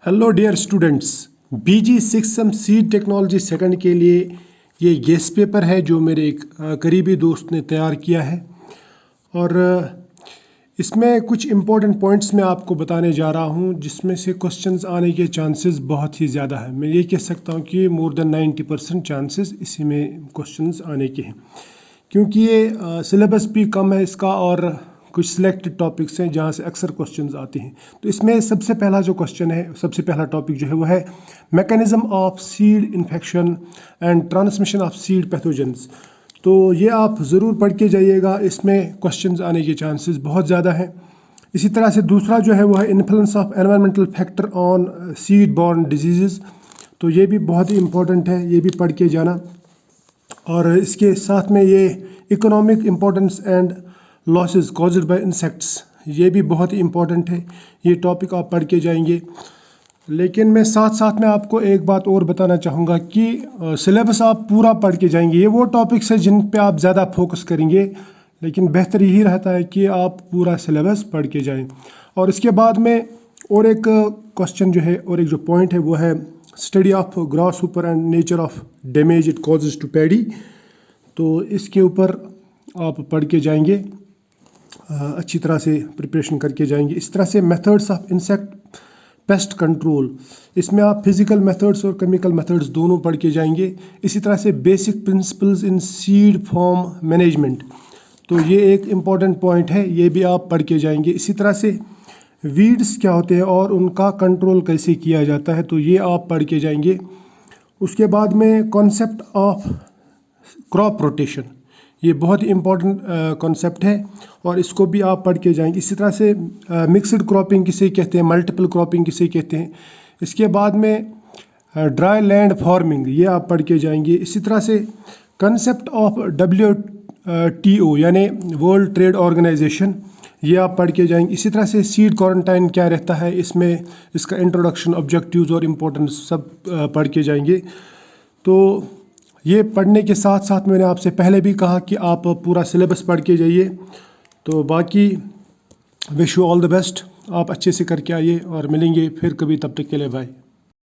Hello dear students, बीजी 6M seed technology second के लिए ये गेस पेपर है जो मेरे एक करीबी दोस्त ने तैयार किया है। और इसमें कुछ इम्पोर्टेंट पॉइंट्स मैं आपको बताने जा रहा हूँ जिसमें से क्वेश्चंस आने के चांसेस बहुत ही ज़्यादा है। मैं ये कह सकता हूँ कि मोर देन 90% चांसेस इसी में क्वेश्चंस आने के हैं, क्योंकि ये सिलेबस भी कम है इसका और कुछ सिलेक्टेड टॉपिक्स हैं जहाँ से अक्सर क्वेश्चंस आते हैं। तो इसमें सबसे पहला जो क्वेश्चन है, सबसे पहला टॉपिक जो है वो है mechanism of seed infection and transmission of seed pathogens. तो ये आप ज़रूर पढ़ के जाइएगा, इसमें क्वेश्चंस आने के चांसेस बहुत ज़्यादा हैं। इसी तरह से दूसरा जो है वो है influence of environmental factor on seed born disease. तो ये भी बहुत ही इम्पोर्टेंट है, ये भी पढ़ के जाना। और इसके साथ में ये economic importance and losses caused by insects, ये भी बहुत ही इम्पोर्टेंट है, ये टॉपिक आप पढ़ के जाएंगे। लेकिन मैं साथ साथ में आपको एक बात और बताना चाहूँगा कि सिलेबस आप पूरा पढ़ के जाएंगे। ये वो टॉपिक्स है जिन पे आप ज़्यादा फोकस करेंगे, लेकिन बेहतर यही रहता है कि आप पूरा सिलेबस पढ़ के जाएं। और इसके बाद में और एक क्वेश्चन जो है और एक जो पॉइंट है वो है study of grasshopper and nature of damage it causes to paddy. तो इसके ऊपर आप पढ़ के जाएंगे, अच्छी तरह से प्रिपरेशन करके जाएंगे। इस तरह से methods of insect pest control, इसमें आप फिजिकल मेथड्स और केमिकल मेथड्स दोनों पढ़ के जाएंगे। इसी तरह से basic principles in seed form management, तो ये एक इम्पॉर्टेंट पॉइंट है, ये भी आप पढ़ के जाएंगे। इसी तरह से वीड्स क्या होते हैं और उनका कंट्रोल कैसे किया जाता है, तो ये आप पढ़ के जाएंगे। उसके बाद में कॉन्सेप्ट ऑफ क्रॉप रोटेशन, ये बहुत ही इम्पॉर्टेंट कॉन्सेप्ट है और इसको भी आप पढ़ के जाएंगे। इसी तरह से मिक्सड क्रॉपिंग किसे कहते हैं, मल्टीपल क्रॉपिंग किसे कहते हैं। इसके बाद में ड्राई लैंड फार्मिंग, ये आप पढ़ के जाएंगे। इसी तरह से कंसेप्ट ऑफ WTO यानी वर्ल्ड ट्रेड ऑर्गेनाइजेशन, ये आप पढ़ के जाएंगे। इसी तरह से सीड क्वारंटाइन क्या रहता है, इसमें इसका इंट्रोडक्शन, ऑब्जेक्टिव्स और इम्पोर्टेंस सब पढ़ के जाएंगे। तो ये पढ़ने के साथ साथ मैंने आपसे पहले भी कहा कि आप पूरा सिलेबस पढ़ के जाइए। तो बाकी wish you all the best, आप अच्छे से करके आइए और मिलेंगे फिर कभी, तब तक के लिए बाय।